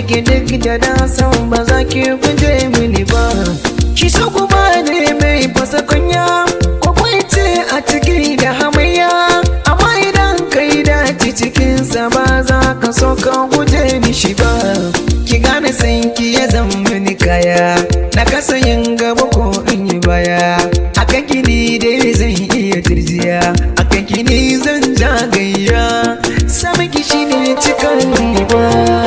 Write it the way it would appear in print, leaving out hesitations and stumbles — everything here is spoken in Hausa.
ki duk da na san ba za ki guje mini ba. Shi so kuma ne mai fasa kunya, kwakwai ce a ciki da hamayya. Amma idan kai dace cikinsa ba za ka so ka guje mishi ba. Ki gane san ki ya zama mini kaya, na kasa yin gaba ko in yi baya. Akan gini dai zan iya turjiya, akan gini zan jagayya. Samun ki shine cikar riba.